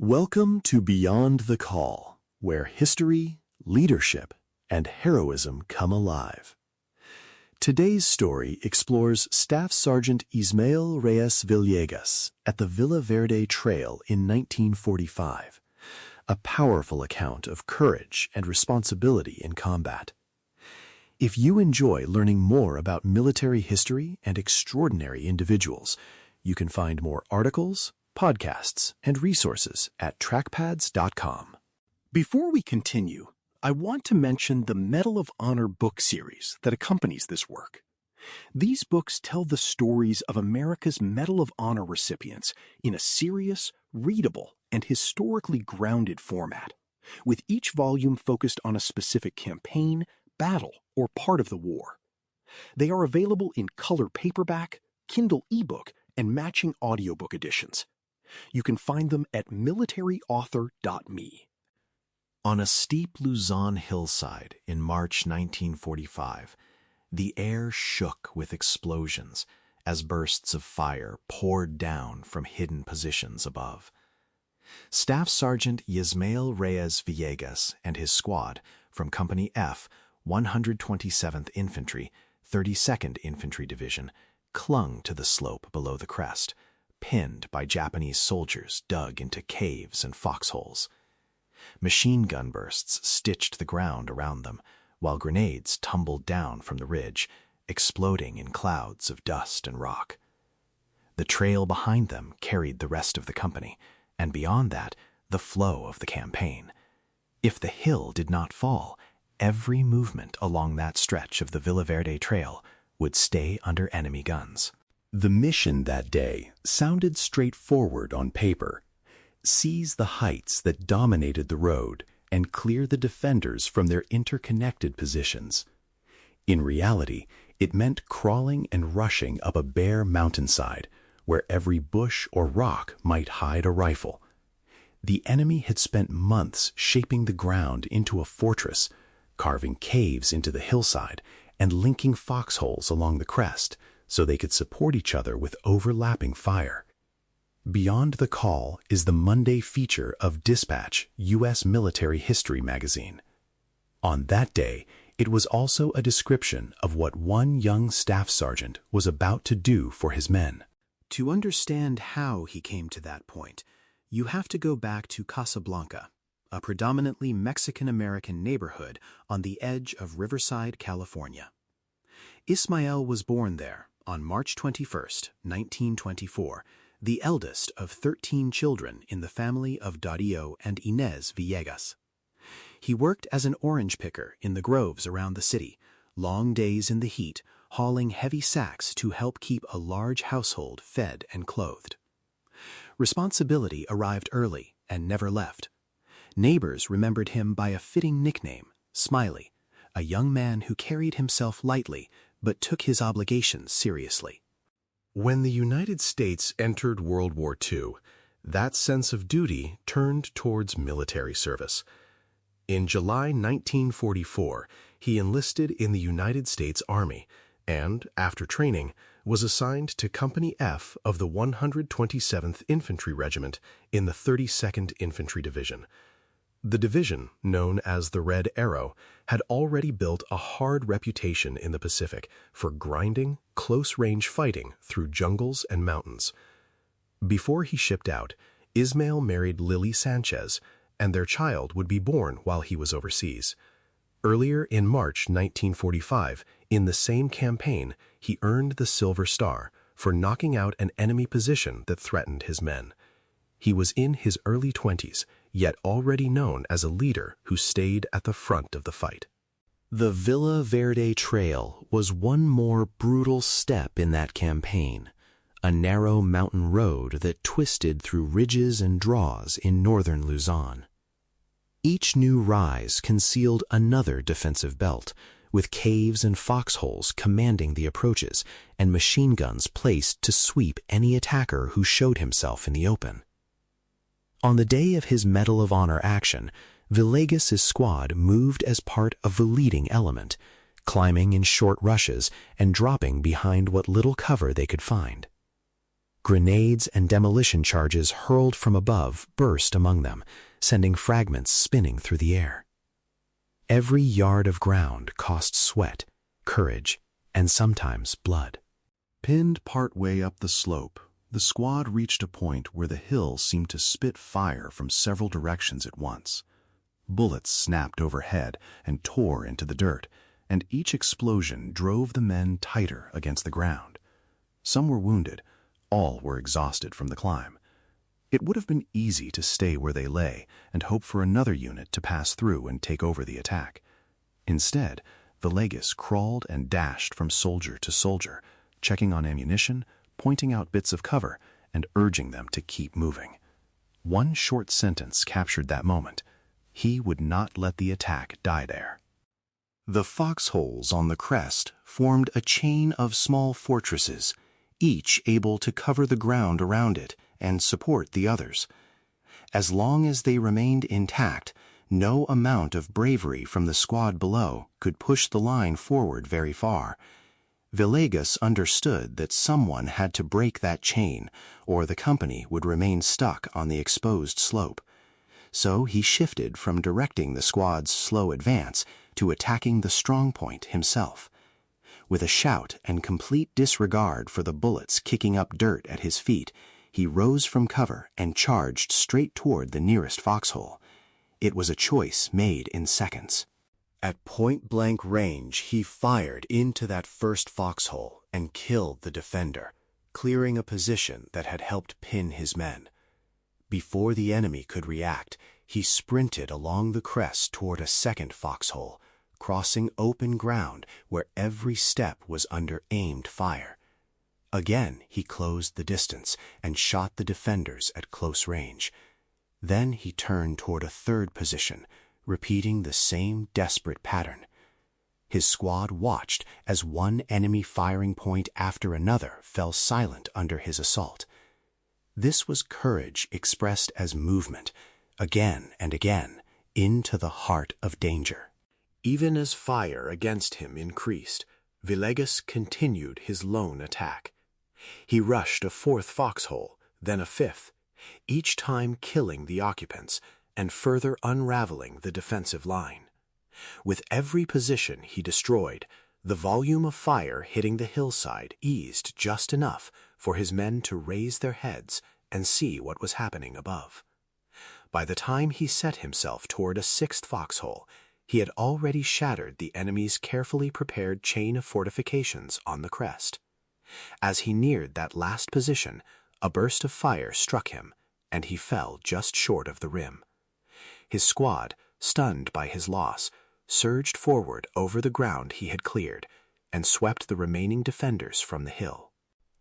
Welcome to Beyond the Call, where history, leadership, and heroism come alive. Today's story explores Staff Sergeant Ysmael Reyes Villegas at the Villa Verde Trail in 1945, a powerful account of courage and responsibility in combat. If you enjoy learning more about military history and extraordinary individuals, you can find more articles, podcasts, and resources at trackpads.com. Before we continue, I want to mention the Medal of Honor book series that accompanies this work. These books tell the stories of America's Medal of Honor recipients in a serious, readable, and historically grounded format, with each volume focused on a specific campaign, battle, or part of the war. They are available in color paperback, Kindle ebook, and matching audiobook editions. You can find them at militaryauthor.me. On a steep Luzon hillside in March 1945, the air shook with explosions as bursts of fire poured down from hidden positions above. Staff Sergeant Ysmael Reyes Villegas and his squad from Company F, 127th Infantry, 32nd Infantry Division, clung to the slope below the crest, pinned by Japanese soldiers dug into caves and foxholes. Machine gun bursts stitched the ground around them, while grenades tumbled down from the ridge, exploding in clouds of dust and rock. The trail behind them carried the rest of the company, and beyond that, the flow of the campaign. If the hill did not fall, every movement along that stretch of the Villa Verde Trail would stay under enemy guns. The mission that day sounded straightforward on paper. Seize the heights that dominated the road and clear the defenders from their interconnected positions. In reality, it meant crawling and rushing up a bare mountainside where every bush or rock might hide a rifle. The enemy had spent months shaping the ground into a fortress, carving caves into the hillside and linking foxholes along the crest so they could support each other with overlapping fire. Beyond the Call is the Monday feature of Dispatch, U.S. Military History magazine. On that day, it was also a description of what one young staff sergeant was about to do for his men. To understand how he came to that point, you have to go back to Casablanca, a predominantly Mexican-American neighborhood on the edge of Riverside, California. Ysmael was born there on March 21, 1924, the eldest of 13 children in the family of Dario and Inez Villegas. He worked as an orange picker in the groves around the city, long days in the heat, hauling heavy sacks to help keep a large household fed and clothed. Responsibility arrived early and never left. Neighbors remembered him by a fitting nickname, Smiley, a young man who carried himself lightly but took his obligations seriously. When the United States entered World War II, that sense of duty turned towards military service. In July 1944, he enlisted in the United States Army and, after training, was assigned to Company F of the 127th Infantry Regiment in the 32nd Infantry Division. The division, known as the Red Arrow, had already built a hard reputation in the Pacific for grinding, close-range fighting through jungles and mountains. Before he shipped out, Ysmael married Lily Sanchez, and their child would be born while he was overseas. Earlier in March 1945, in the same campaign, he earned the Silver Star for knocking out an enemy position that threatened his men. He was in his early 20s, yet already known as a leader who stayed at the front of the fight. The Villa Verde Trail was one more brutal step in that campaign, a narrow mountain road that twisted through ridges and draws in northern Luzon. Each new rise concealed another defensive belt, with caves and foxholes commanding the approaches and machine guns placed to sweep any attacker who showed himself in the open. On the day of his Medal of Honor action, Villegas' squad moved as part of the leading element, climbing in short rushes and dropping behind what little cover they could find. Grenades and demolition charges hurled from above burst among them, sending fragments spinning through the air. Every yard of ground cost sweat, courage, and sometimes blood. Pinned partway up the slope, the squad reached a point where the hill seemed to spit fire from several directions at once. Bullets snapped overhead and tore into the dirt, and each explosion drove the men tighter against the ground. Some were wounded, all were exhausted from the climb. It would have been easy to stay where they lay and hope for another unit to pass through and take over the attack. Instead, Villegas crawled and dashed from soldier to soldier, checking on ammunition, pointing out bits of cover, and urging them to keep moving. One short sentence captured that moment. He would not let the attack die there. The foxholes on the crest formed a chain of small fortresses, each able to cover the ground around it and support the others. As long as they remained intact, no amount of bravery from the squad below could push the line forward very far. Villegas understood that someone had to break that chain, or the company would remain stuck on the exposed slope. So he shifted from directing the squad's slow advance to attacking the strongpoint himself. With a shout and complete disregard for the bullets kicking up dirt at his feet, he rose from cover and charged straight toward the nearest foxhole. It was a choice made in seconds. At point-blank range, he fired into that first foxhole and killed the defender, clearing a position that had helped pin his men. Before the enemy could react, he sprinted along the crest toward a second foxhole, crossing open ground where every step was under aimed fire. Again, he closed the distance and shot the defenders at close range. Then he turned toward a third position, repeating the same desperate pattern. His squad watched as one enemy firing point after another fell silent under his assault. This was courage expressed as movement, again and again, into the heart of danger. Even as fire against him increased, Villegas continued his lone attack. He rushed a fourth foxhole, then a fifth, each time killing the occupants and further unraveling the defensive line. With every position he destroyed, the volume of fire hitting the hillside eased just enough for his men to raise their heads and see what was happening above. By the time he set himself toward a sixth foxhole, he had already shattered the enemy's carefully prepared chain of fortifications on the crest. As he neared that last position, a burst of fire struck him, and he fell just short of the rim. His squad, stunned by his loss, surged forward over the ground he had cleared and swept the remaining defenders from the hill.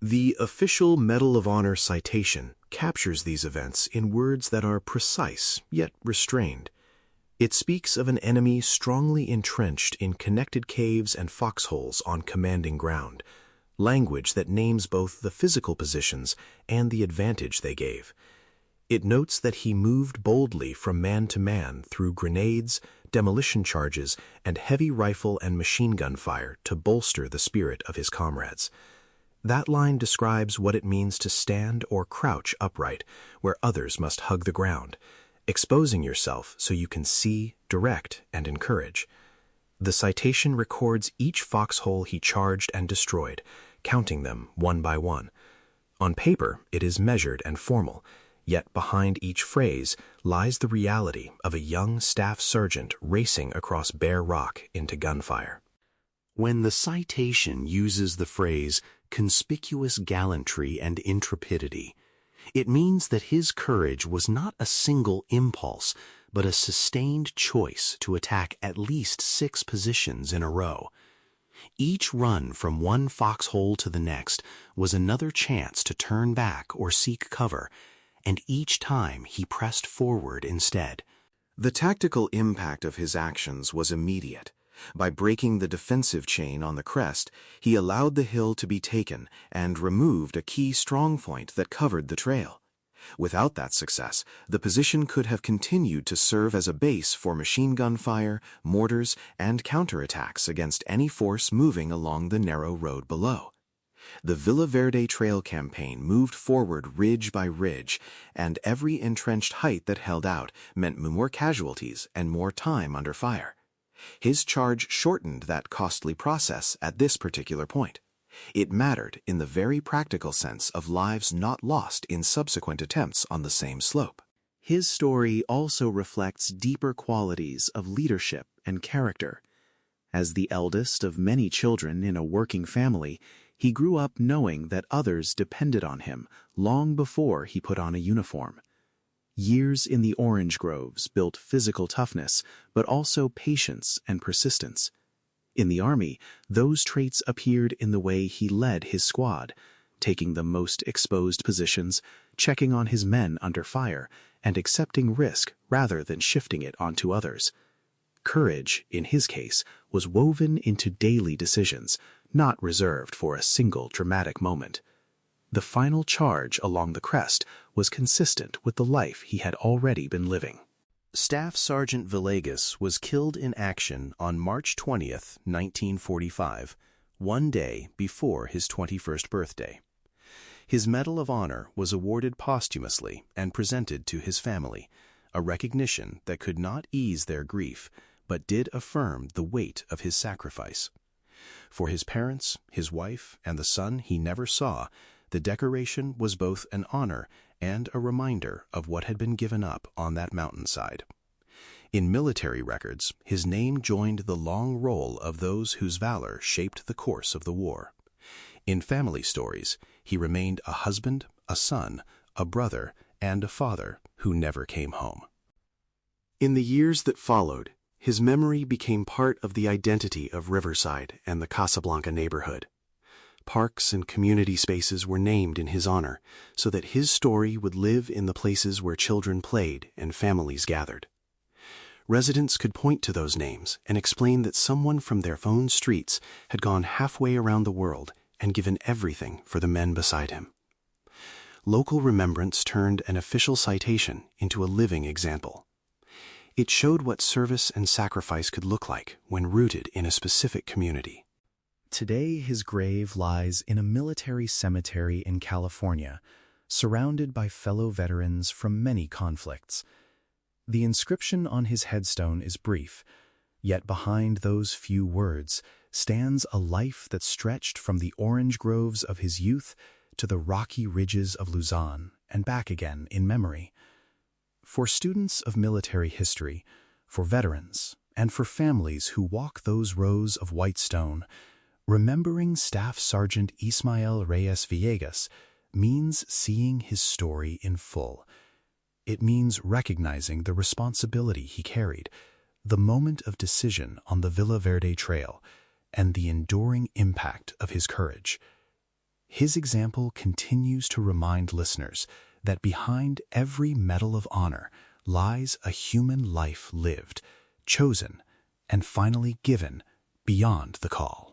The official Medal of Honor citation captures these events in words that are precise yet restrained. It speaks of an enemy strongly entrenched in connected caves and foxholes on commanding ground, language that names both the physical positions and the advantage they gave. It notes that he moved boldly from man to man through grenades, demolition charges, and heavy rifle and machine gun fire to bolster the spirit of his comrades. That line describes what it means to stand or crouch upright, where others must hug the ground, exposing yourself so you can see, direct, and encourage. The citation records each foxhole he charged and destroyed, counting them one by one. On paper, it is measured and formal, yet behind each phrase lies the reality of a young staff sergeant racing across bare rock into gunfire. When the citation uses the phrase conspicuous gallantry and intrepidity, it means that his courage was not a single impulse, but a sustained choice to attack at least 6 positions in a row. Each run from one foxhole to the next was another chance to turn back or seek cover, and each time he pressed forward instead. The tactical impact of his actions was immediate. By breaking the defensive chain on the crest, he allowed the hill to be taken and removed a key strongpoint that covered the trail. Without that success, the position could have continued to serve as a base for machine gun fire, mortars, and counterattacks against any force moving along the narrow road below. The Villa Verde Trail campaign moved forward ridge by ridge, and every entrenched height that held out meant more casualties and more time under fire. His charge shortened that costly process at this particular point. It mattered in the very practical sense of lives not lost in subsequent attempts on the same slope. His story also reflects deeper qualities of leadership and character. As the eldest of many children in a working family, he grew up knowing that others depended on him long before he put on a uniform. Years in the orange groves built physical toughness, but also patience and persistence. In the Army, those traits appeared in the way he led his squad, taking the most exposed positions, checking on his men under fire, and accepting risk rather than shifting it onto others. Courage, in his case, was woven into daily decisions, not reserved for a single dramatic moment. The final charge along the crest was consistent with the life he had already been living. Staff Sergeant Villegas was killed in action on March 20th, 1945, one day before his 21st birthday. His Medal of Honor was awarded posthumously and presented to his family, a recognition that could not ease their grief, but did affirm the weight of his sacrifice. For his parents, his wife, and the son he never saw, the decoration was both an honor and a reminder of what had been given up on that mountainside. In military records, his name joined the long roll of those whose valor shaped the course of the war. In family stories, he remained a husband, a son, a brother, and a father who never came home. In the years that followed, his memory became part of the identity of Riverside and the Casablanca neighborhood. Parks and community spaces were named in his honor so that his story would live in the places where children played and families gathered. Residents could point to those names and explain that someone from their own streets had gone halfway around the world and given everything for the men beside him. Local remembrance turned an official citation into a living example. It showed what service and sacrifice could look like when rooted in a specific community. Today, his grave lies in a military cemetery in California, surrounded by fellow veterans from many conflicts. The inscription on his headstone is brief, yet behind those few words stands a life that stretched from the orange groves of his youth to the rocky ridges of Luzon and back again in memory. For students of military history, for veterans, and for families who walk those rows of white stone, remembering Staff Sergeant Ysmael Reyes Villegas means seeing his story in full. It means recognizing the responsibility he carried, the moment of decision on the Villa Verde Trail, and the enduring impact of his courage. His example continues to remind listeners that behind every Medal of Honor lies a human life lived, chosen, and finally given beyond the call.